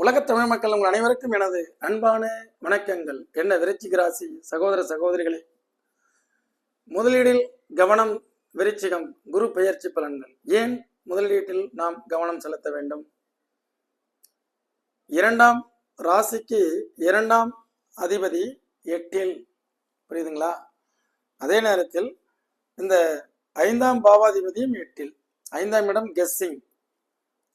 உலகத் தமிழ் மக்கள் உங்கள் அனைவருக்கும் எனது அன்பான வணக்கங்கள். என்ன விருச்சிக ராசி சகோதர சகோதரிகளே, முதலீடில் கவனம். விருச்சிகம், குரு பெயர்ச்சி பலன்கள். ஏன் முதலீட்டில் நாம் கவனம் செலுத்த வேண்டும்? இரண்டாம் ராசிக்கு இரண்டாம் அதிபதி 8ல், புரியுதுங்களா? அதே நேரத்தில் இந்த 5ஆம் பாவாதிபதியும் 8ல். 5ஆம் இடம் கெஸ்ஸிங்,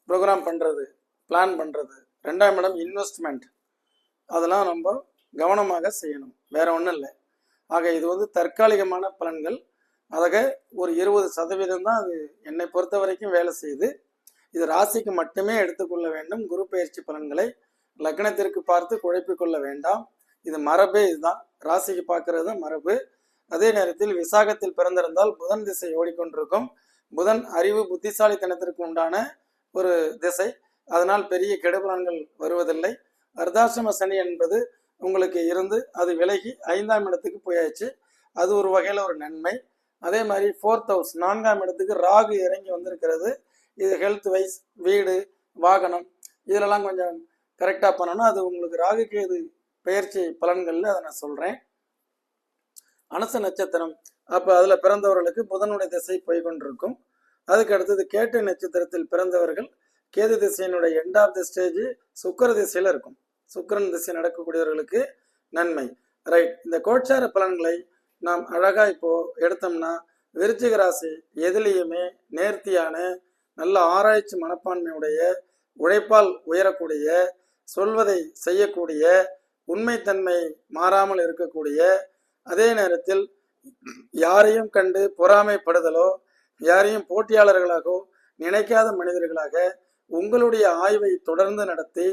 ப்ரோக்ராம் பண்றது, பிளான் பண்றது. 2ஆம் இடம் இன்வெஸ்ட்மெண்ட். அதெல்லாம் நம்ம கவனமாக செய்யணும், வேற ஒன்றும் இல்லை. ஆக இது தற்காலிகமான பலன்கள். ஆக ஒரு 20% தான் அது என்னை பொறுத்த வரைக்கும் வேலை செய்யுது. இது ராசிக்கு மட்டுமே எடுத்துக்கொள்ள வேண்டும். குரு பயிற்சி பலன்களை லக்னத்திற்கு பார்த்து குழப்பிக்கொள்ள வேண்டாம். இது மரபே, இதுதான் ராசிக்கு பார்க்கறது தான் மரபு. அதே நேரத்தில் விசாகத்தில் பிறந்திருந்தால் புதன் திசை ஓடிக்கொண்டிருக்கும். புதன் அறிவு புத்திசாலித்தனத்திற்கு உண்டான ஒரு திசை. அதனால் பெரிய கெடுபலன்கள் வருவதில்லை. அர்த்தாசிரம சனி என்பது உங்களுக்கு இருந்து அது விலகி 5ஆம் இடத்துக்கு போயாச்சு. அது ஒரு வகையில் ஒரு நன்மை. அதே மாதிரி 4th ஹவுஸ் 4ஆம் இடத்துக்கு ராகு இறங்கி வந்திருக்கிறது. இது ஹெல்த் வைஸ், வீடு, வாகனம், இதிலெல்லாம் கொஞ்சம் கரெக்டாக பண்ணணும். அது உங்களுக்கு ராகு கேது பெயர்ச்சி பலன்கள்ல அதை நான் சொல்றேன். அனுச நட்சத்திரம், அப்போ அதில் பிறந்தவர்களுக்கு புதனுடைய திசை போய்கொண்டிருக்கும். அதுக்கு அடுத்தது கேட்டை நட்சத்திரத்தில் பிறந்தவர்கள் கேது திசையினுடைய end of the stage Sukra திசையில இருக்கும். சுக்கரன் திசை நடக்கக்கூடியவர்களுக்கு நன்மை. ரைட். இந்த கோட்சார பலன்களை நாம் அழகா இப்போ எடுத்தோம்னா, விருச்சிக ராசி எதிலையுமே நேர்த்தியான, நல்ல ஆராய்ச்சி மனப்பான்மையுடைய, உழைப்பால் உயரக்கூடிய, சொல்வதை செய்யக்கூடிய, உண்மைத்தன்மை மாறாமல் இருக்கக்கூடிய, அதே நேரத்தில் யாரையும் கண்டு பொறாமைப்படுதலோ யாரையும் போட்டியாளர்களாகவோ நினைக்காத மனிதர்களாக உங்களுடைய ஆய்வை தொடர்ந்து நடத்தி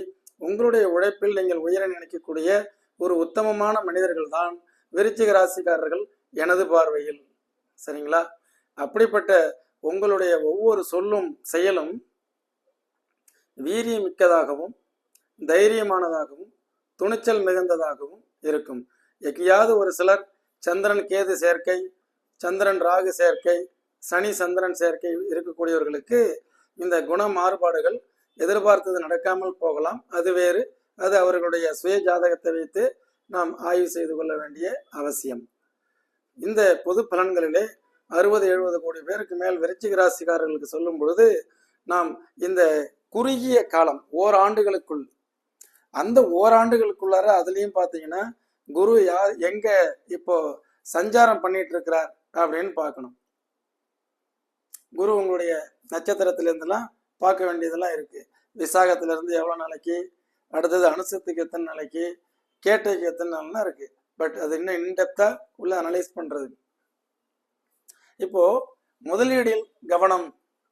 உங்களுடைய உழைப்பில் நீங்கள் உயர நினைக்கக்கூடிய ஒரு உத்தமமான மனிதர்கள் தான் விருச்சிக ராசிக்காரர்கள் எனது பார்வையில். சரிங்களா? அப்படிப்பட்ட உங்களுடைய ஒவ்வொரு சொல்லும் செயலும் வீரியம் மிக்கதாகவும் தைரியமானதாகவும் துணிச்சல் மிகுந்ததாகவும் இருக்கும். எங்கேயாவது ஒரு சிலர் சந்திரன் கேது சேர்க்கை, சந்திரன் ராகு சேர்க்கை, சனி சந்திரன் சேர்க்கை இருக்கக்கூடியவர்களுக்கு இந்த குண மாறுபாடுகள் எதிர்பார்த்தது நடக்காமல் போகலாம். அது வேறு. அது அவர்களுடைய சுய ஜாதகத்தை வைத்து நாம் ஆய்வு செய்து கொள்ள வேண்டிய அவசியம். இந்த பொது பலன்களிலே 60-70 கோடி பேருக்கு மேல் விருச்சிக ராசிக்காரர்களுக்கு சொல்லும் பொழுது, நாம் இந்த குறுகிய காலம் ஓராண்டுகளுக்குள், அந்த ஓராண்டுகளுக்குள்ளார அதுலேயும் பார்த்தீங்கன்னா குரு எங்க இப்போ சஞ்சாரம் பண்ணிட்டு இருக்கிறார் அப்படின்னு பார்க்கணும். குரு உங்களுடைய நட்சத்திரத்திலிருந்துலாம் பார்க்க வேண்டியதெல்லாம் இருக்கு. விசாகத்திலிருந்து எவ்வளோ நாளைக்கு, அடுத்தது அனுசத்துக்கு எத்தனை நாளைக்கு, கேட்டைக்கு எத்தனை நாள்லாம் இருக்கு. பட் அது இன்னும் இன்டெப்தா உள்ள அனலைஸ் பண்றது. இப்போ முதலீடில் கவனம்.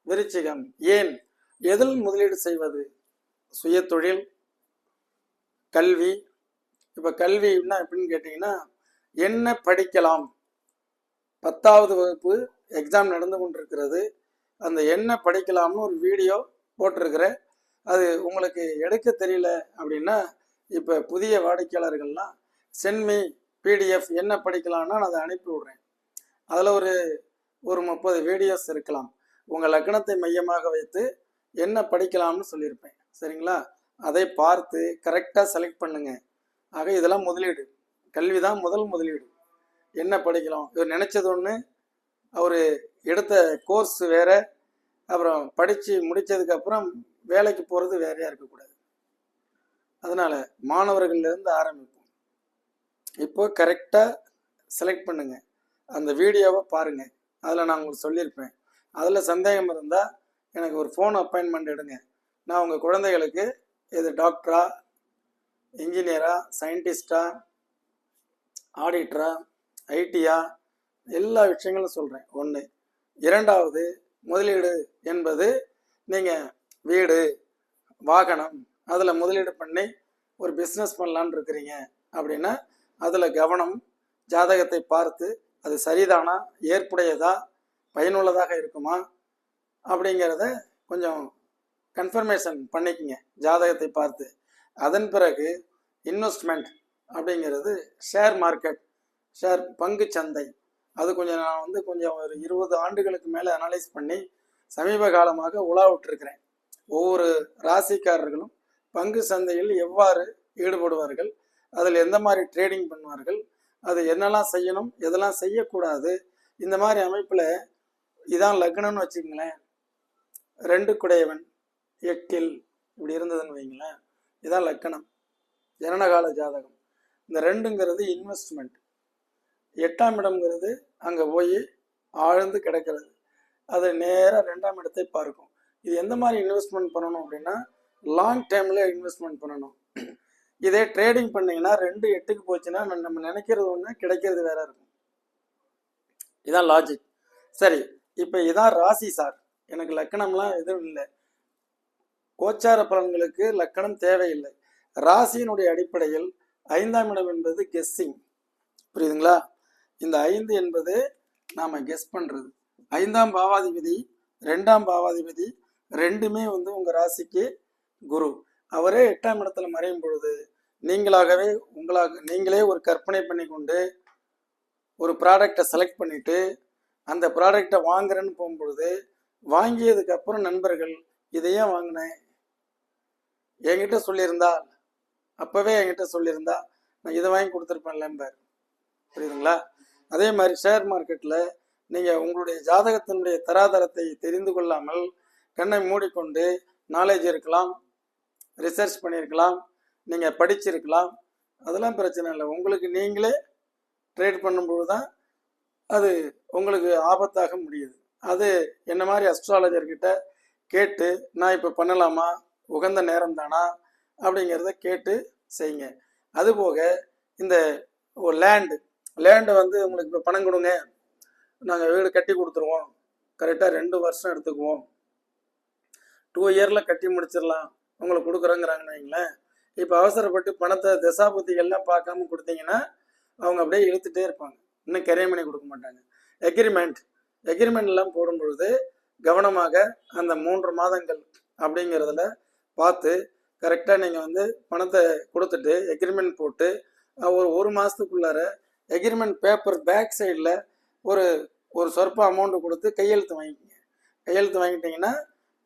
விருச்சிகம், ஏன் எதில் முதலீடு செய்வது? சுய தொழில், கல்வி. இப்போ கல்வின்னா எப்படின்னு கேட்டீங்கன்னா, என்ன படிக்கலாம்? 10வது வகுப்பு எக்ஸாம் நடந்து கொண்டிருக்கிறது. அந்த என்ன படிக்கலாம்னு ஒரு வீடியோ போட்டிருக்கிறேன். அது உங்களுக்கு எடுக்க தெரியல அப்படின்னா, இப்போ புதிய வாடிக்கையாளர்கள்லாம் சென்மி பிடிஎஃப் என்ன படிக்கலாம்னா நான் அதை அனுப்பி விடுறேன். அதில் ஒரு 30 வீடியோஸ் இருக்கலாம். உங்கள் லக்னத்தை மையமாக வைத்து என்ன படிக்கலாம்னு சொல்லியிருப்பேன். சரிங்களா? அதை பார்த்து கரெக்டாக செலக்ட் பண்ணுங்க. ஆக இதெல்லாம் முதலீடு. கல்வி தான் முதல் முதலீடு. என்ன படிக்கலாம்? இவர் நினைச்சது ஒன்று, அவர் எடுத்த கோர்ஸ் வேற, அப்புறம் படித்து முடித்ததுக்கு அப்புறம் வேலைக்கு போகிறது வேறையாக இருக்கக்கூடாது. அதனால மாணவர்கள்லேருந்து ஆரம்பிப்போம். இப்போ கரெக்டாக செலக்ட் பண்ணுங்க. அந்த வீடியோவை பாருங்க. அதில் நான் உங்களுக்கு சொல்லியிருப்பேன். அதில் சந்தேகம் இருந்தால் எனக்கு ஒரு ஃபோன் அப்பாயின்மெண்ட் எடுங்க. நான் உங்கள் குழந்தைகளுக்கு இது டாக்டரா, இன்ஜினியரா, சயின்டிஸ்டா, ஆடிட்டரா, ஐடியா, எல்லா விஷயங்களும் சொல்கிறேன். ஒன்று. இரண்டாவது, முதலீடு என்பது நீங்கள் வீடு, வாகனம், அதில் முதலீடு பண்ணி ஒரு பிஸ்னஸ் பண்ணலான்னு இருக்கிறீங்க அப்படின்னா அதில் கவனம். ஜாதகத்தை பார்த்து அது சரிதானா, ஏற்புடையதா, பயனுள்ளதாக இருக்குமா அப்படிங்கிறத கொஞ்சம் கன்ஃபர்மேஷன் பண்ணிக்கங்க ஜாதகத்தை பார்த்து. அதன் பிறகு இன்வெஸ்ட்மெண்ட் அப்படிங்கிறது ஷேர் மார்க்கெட், ஷேர் பங்கு சந்தை, அது கொஞ்சம் நான் கொஞ்சம் ஒரு 20 ஆண்டுகளுக்கு மேலே அனலைஸ் பண்ணி சமீப காலமாக உலா விட்டுருக்கிறேன். ஒவ்வொரு ராசிக்காரர்களும் பங்கு சந்தையில் எவ்வாறு ஈடுபடுவார்கள், அதில் எந்த மாதிரி ட்ரேடிங் பண்ணுவார்கள், அது என்னெல்லாம் செய்யணும், எதெல்லாம் செய்யக்கூடாது, இந்த மாதிரி அமைப்பில் இதான் லக்னம்னு வச்சுக்கங்களேன். 2 குடையவன் 8 இப்படி இருந்ததுன்னு வைங்களேன், இதான் லக்கணம், ஜனனகால ஜாதகம். இந்த 2ங்கிறது இன்வெஸ்ட்மெண்ட், 8ஆம் இடம்ங்கிறது அங்கே போய் ஆழ்ந்து கிடக்கிறது, அது நேராக 2ஆம் இடத்தை பார்க்கும். இது எந்த மாதிரி இன்வெஸ்ட்மெண்ட் பண்ணணும் அப்படின்னா லாங் டைமில் இன்வெஸ்ட்மெண்ட் பண்ணணும். இதே ட்ரேடிங் பண்ணிங்கன்னா 2 8க்கு போச்சுன்னா நம்ம நினைக்கிறது ஒன்று, கிடைக்கிறது வேற இருக்கும். இதான் லாஜிக். சரி, இப்போ இதான் ராசி சார், எனக்கு லக்கணம்லாம் எதுவும் இல்லை, கோச்சார பலன்களுக்கு லக்கணம் தேவையில்லை. ராசியினுடைய அடிப்படையில் 5ஆம் இடம் என்பது கெஸ்ஸிங், புரியுதுங்களா? இந்த 5 என்பது நாம் கெஸ் பண்ணுறது. 5ஆம் பாவாதிபதி 2ஆம் பாவாதிபதி ரெண்டுமே வந்து உங்கள் ராசிக்கு குரு, அவரே 8ஆம் இடத்துல மறையும் பொழுது நீங்களே ஒரு கற்பனை பண்ணி கொண்டு ஒரு ப்ராடக்டை செலக்ட் பண்ணிட்டு அந்த ப்ராடக்டை வாங்குறேன்னு போகும்பொழுது, வாங்கியதுக்கு அப்புறம் நண்பர்கள் இதையே வாங்கினேன் என்கிட்ட சொல்லியிருந்தா, அப்பவே என்கிட்ட சொல்லியிருந்தா நான் இதை வாங்கி கொடுத்துருப்பேன் லம்பர், புரியுதுங்களா? அதே மாதிரி ஷேர் மார்க்கெட்டில் நீங்கள் உங்களுடைய ஜாதகத்தினுடைய தராதரத்தை தெரிந்து கொள்ளாமல் கண்ணை மூடிக்கொண்டு நாலேஜ் இருக்கலாம், ரிசர்ச் பண்ணியிருக்கலாம், நீங்கள் படிச்சிருக்கலாம், அதெல்லாம் பிரச்சனை இல்லை. உங்களுக்கு நீங்களே ட்ரேட் பண்ணும்போது தான் அது உங்களுக்கு ஆபத்தாக முடியுது. அது என்ன மாதிரி அஸ்ட்ராலஜர்கிட்ட கேட்டு நான் இப்போ பண்ணலாமா, உகந்த நேரம் தானா அப்படிங்கிறத கேட்டு செய்யுங்க. அதுபோக இந்த ஒரு லேண்டு வந்து உங்களுக்கு இப்போ பணம் கொடுங்க, நாங்கள் வீடு கட்டி கொடுத்துருவோம், கரெக்டாக 2 வருஷம் எடுத்துக்குவோம், 2 இயரில் கட்டி முடிச்சிடலாம் உங்களுக்கு கொடுக்குறோங்கிறாங்கன்னு வைங்களேன். இப்போ அவசரப்பட்டு பணத்தை தசாபுத்திகள்லாம் பார்க்காம கொடுத்தீங்கன்னா அவங்க அப்படியே இழுத்துட்டே இருப்பாங்க, இன்னும் கரையம் பண்ணி கொடுக்க மாட்டாங்க. எக்ரிமெண்ட் எல்லாம் போடும் பொழுது கவனமாக அந்த 3 மாதங்கள் அப்படிங்கிறதுல பார்த்து கரெக்டாக நீங்கள் வந்து பணத்தை கொடுத்துட்டு எக்ரிமெண்ட் போட்டு ஒரு மாதத்துக்குள்ளார எக்ரிமெண்ட் பேப்பர் பேக் சைடில் ஒரு சொற்ப அமௌண்ட்டு கொடுத்து கையெழுத்து வாங்கிக்கோங்க. கையெழுத்து வாங்கிட்டீங்கன்னா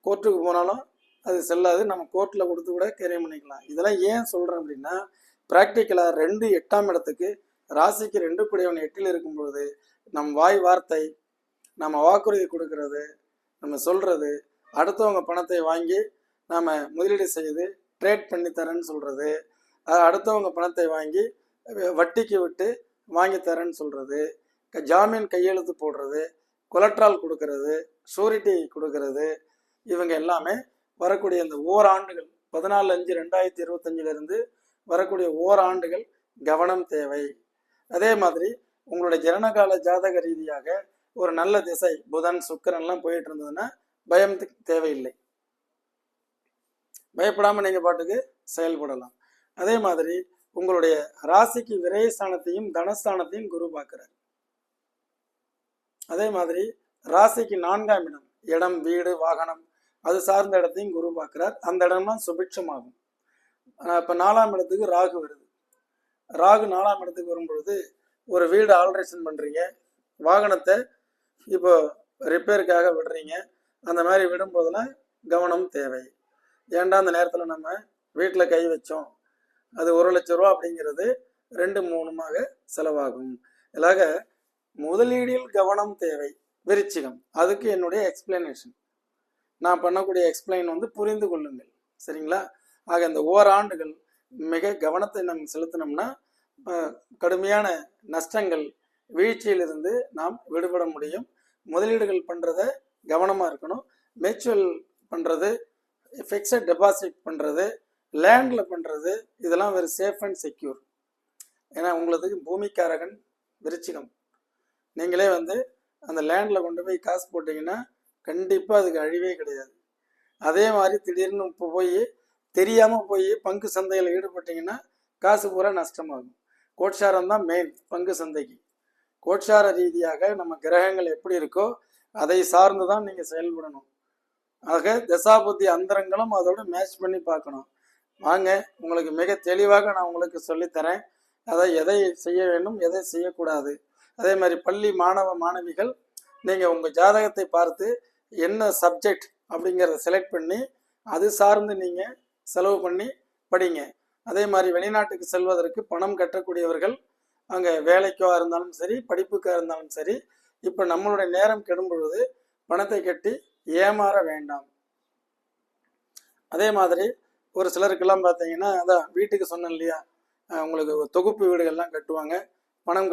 கோர்ட்டுக்கு போனாலும் அது செல்லாது, நம்ம கோர்ட்டில் கொடுத்து கூட கரையம் பண்ணிக்கலாம். இதெல்லாம் ஏன் சொல்கிறேன் அப்படின்னா, ப்ராக்டிக்கலாக 2 8ஆம் இடத்துக்கு ராசிக்கு 2 கூடியவன் 8ல் இருக்கும் பொழுது நம் வாய் வார்த்தை, நம்ம வாக்குறுதி கொடுக்கறது, நம்ம சொல்கிறது, அடுத்தவங்க பணத்தை வாங்கி நாம் முதலீடு செய்து ட்ரேட் பண்ணி தரேன்னு சொல்கிறது, அடுத்தவங்க பணத்தை வாங்கி வட்டிக்கு விட்டு வாங்கி தரேன்னு சொல்கிறது, ஜாமீன் கையெழுத்து போடுறது, கொலட்ரால் கொடுக்கறது, ஷூரிட்டி கொடுக்கறது, இவங்க எல்லாமே வரக்கூடிய இந்த ஓராண்டுகள் 14/5/2025 வரக்கூடிய ஓராண்டுகள் கவனம் தேவை. அதே மாதிரி உங்களுடைய ஜனனகால ஜாதக ரீதியாக ஒரு நல்ல திசை புதன் சுக்கிரன்லாம் போயிட்டு இருந்ததுன்னா பயம் தேவையில்லை, பயப்படாமல் நீங்கள் பாட்டுக்கு செயல்படலாம். அதே மாதிரி உங்களுடைய ராசிக்கு விரயஸ்தானத்தையும் தனஸ்தானத்தையும் குரு பார்க்கிறார். அதே மாதிரி ராசிக்கு 4ஆம் இடம் வீடு வாகனம் அது சார்ந்த இடத்தையும் குரு பார்க்கிறார். அந்த இடம்லாம் சுபிட்சமாகும். இப்போ 4ஆம் இடத்துக்கு ராகு வருது. ராகு 4ஆம் இடத்துக்கு வரும்பொழுது ஒரு வீடு ஆல்ட்ரேஷன் பண்ணுறீங்க, வாகனத்தை இப்போ ரிப்பேருக்காக விடுறீங்க, அந்த மாதிரி விடும்போதெல்லாம் கவனம் தேவை. ஏன்டா அந்த நேரத்தில் நம்ம வீட்டில் கை வச்சோம், அது 1 லட்ச ரூபா அப்படிங்கிறது 2-3 செலவாகும். இதாக முதலீடில் கவனம் தேவை. விருச்சிகம், அதுக்கு என்னுடைய எக்ஸ்பிளனேஷன், நான் பண்ணக்கூடிய எக்ஸ்பிளைன் வந்து புரிந்து கொள்ளுங்கள், சரிங்களா? ஆக இந்த ஓராண்டுகள் மிக கவனத்தை நம்ம செலுத்தினோம்னா கடுமையான நஷ்டங்கள் வீழ்ச்சியிலிருந்து நாம் விடுபட முடியும். முதலீடுகள் பண்ணுறத கவனமாக இருக்கணும். மியூச்சுவல் பண்ணுறது, ஃபிக்ஸட் டெபாசிட் பண்ணுறது, லேண்டில் பண்ணுறது, இதெல்லாம் வெரி சேஃப் அண்ட் செக்யூர். ஏன்னா உங்களுக்கு பூமிக்காரகன் விருச்சிகம், நீங்களே வந்து அந்த லேண்டில் கொண்டு போய் காசு போட்டிங்கன்னா கண்டிப்பாக அதுக்கு அழிவே கிடையாது. அதே மாதிரி திடீர்னு இப்போ போய் தெரியாமல் போய் பங்கு சந்தையில் ஈடுபட்டிங்கன்னா காசு பூரா நஷ்டமாகும். கோட்சாரம் தான் மெயின் பங்கு சந்தைக்கு. கோட்சார ரீதியாக நம்ம கிரகங்கள் எப்படி இருக்கோ அதை சார்ந்து தான் நீங்கள் செயல்படணும். ஆக தசாபுத்தி அந்தரங்களும் அதோட மேட்ச் பண்ணி பார்க்கணும். வாங்க, உங்களுக்கு மிக தெளிவாக நான் உங்களுக்கு சொல்லித்தரேன், அதை எதை செய்ய வேண்டும் எதை செய்யக்கூடாது. அதே மாதிரி பள்ளி மாணவ மாணவிகள் நீங்கள் உங்கள் ஜாதகத்தை பார்த்து என்ன சப்ஜெக்ட் அப்படிங்கிறத செலக்ட் பண்ணி அது சார்ந்து நீங்கள் செலவு பண்ணி படிங்க. அதே மாதிரி வெளிநாட்டுக்கு செல்வதற்கு பணம் கட்டக்கூடியவர்கள் அங்கே வேலைக்கோ இருந்தாலும் சரி, படிப்புக்காக இருந்தாலும் சரி, இப்போ நம்மளுடைய நேரம் கெடும் பொழுது பணத்தை கட்டி ஏமாற வேண்டாம். அதே மாதிரி ஒரு சிலருக்கெல்லாம் பார்த்தீங்கன்னா, அதான் வீட்டுக்கு சொன்னேன் இல்லையா, உங்களுக்கு தொகுப்பு வீடுகள்லாம் கட்டுவாங்க. பணம்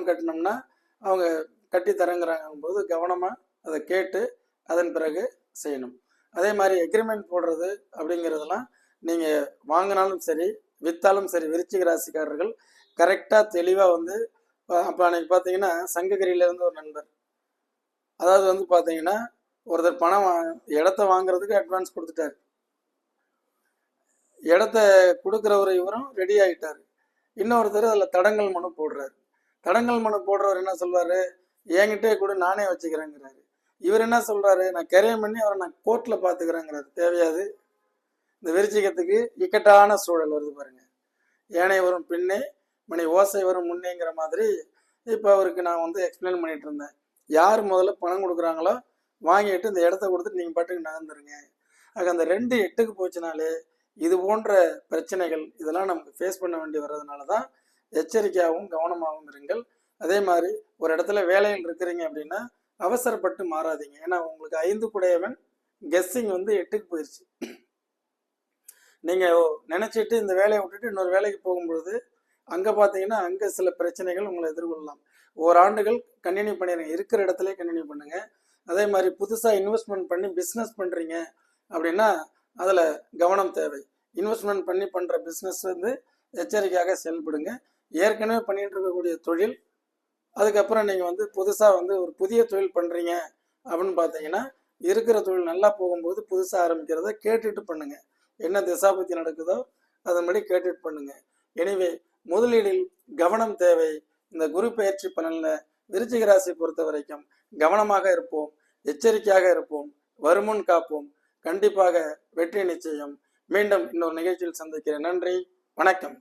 கட்டினோம்னா அவங்க கட்டி தரங்குறாங்க போது கவனமாக அதை கேட்டு அதன் பிறகு செய்யணும். அதே மாதிரி எக்ரிமெண்ட் போடுறது அப்படிங்கிறதெல்லாம் நீங்கள் வாங்கினாலும் சரி, விற்றாலும் சரி, விருச்சிக ராசிக்காரர்கள் கரெக்டாக தெளிவாக வந்து அப்போ அன்னைக்கு பார்த்தீங்கன்னா சங்ககிரியிலேருந்து ஒரு நண்பர், அதாவது வந்து பார்த்தீங்கன்னா ஒருத்தர் பணம் இடத்த வாங்குறதுக்கு அட்வான்ஸ் கொடுத்துட்டார். இடத்த கொடுக்குறவர் இவரும் ரெடி ஆகிட்டார். இன்னொருத்தர் அதில் தடங்கல் மனு போடுறாரு. தடங்கல் மனு போடுறவர் என்ன சொல்வார், என்கிட்டே கூட நானே வச்சுக்கிறேங்கிறாரு. இவர் என்ன சொல்கிறாரு, நான் கரையம் பண்ணி அவரை நான் கோர்ட்டில் பார்த்துக்கிறேங்கிறாரு. தேவையாது. இந்த விருச்சிகத்துக்கு இக்கட்டான சூழல் வருது பாருங்க. ஏனை வரும் பின்னே மணி ஓசை வரும் முன்னேங்கிற மாதிரி இப்போ அவருக்கு நான் வந்து எக்ஸ்பிளைன் பண்ணிட்டு இருந்தேன். யார் முதல்ல பணம் கொடுக்குறாங்களோ வாங்கிட்டு இந்த இடத்த கொடுத்துட்டு நீங்கள் பாட்டுக்கு நகர்ந்துருங்க. ஆக அந்த 2 8க்கு போச்சுனாலே இது போன்ற பிரச்சனைகள் இதெல்லாம் நமக்கு ஃபேஸ் பண்ண வேண்டி வர்றதுனால தான் எச்சரிக்கையாகவும் கவனமாகவும் இருங்கள். அதே மாதிரி ஒரு இடத்துல வேலையில் இருக்கிறீங்க அப்படின்னா அவசரப்பட்டு மாறாதீங்க. ஏன்னா உங்களுக்கு 5 குடையவன் கெஸ்ஸிங் வந்து 8க்கு போயிடுச்சு. நீங்கள் நினச்சிட்டு இந்த வேலையை விட்டுட்டு இன்னொரு வேலைக்கு போகும்பொழுது அங்கே பார்த்தீங்கன்னா அங்கே சில பிரச்சனைகள் உங்களை எதிர்கொள்ளலாம். ஓராண்டுகள் கண்டினியூ பண்ணிடுங்க, இருக்கிற இடத்துல கண்டினியூ பண்ணுங்க. அதே மாதிரி புதுசாக இன்வெஸ்ட்மெண்ட் பண்ணி பிஸ்னஸ் பண்ணுறீங்க அப்படின்னா அதில் கவனம் தேவை. இன்வெஸ்ட்மெண்ட் பண்ணி பண்ணுற பிஸ்னஸ் வந்து எச்சரிக்கையாக செயல்படுங்க. ஏற்கனவே பண்ணிட்டு இருக்கக்கூடிய தொழில், அதுக்கப்புறம் நீங்கள் வந்து புதுசாக வந்து ஒரு புதிய தொழில் பண்ணுறீங்க அப்படின்னு பார்த்தீங்கன்னா இருக்கிற தொழில் நல்லா போகும்போது புதுசாக ஆரம்பிக்கிறத கேட்டுட்டு பண்ணுங்க. என்ன திசாபத்தி நடக்குதோ அதன்படி கேட்டுட்டு பண்ணுங்க. எனவே முதலீடில் கவனம் தேவை. இந்த குரு பயிற்சி பலனில் விருச்சிக ராசி பொறுத்த வரைக்கும் கவனமாக இருப்போம், எச்சரிக்கையாக இருப்போம், வருமுன் காப்போம். கண்டிப்பாக வெற்றி நிச்சயம். மீண்டும் இன்னொரு நிகழ்ச்சியில் சந்திக்கிறேன். நன்றி, வணக்கம்.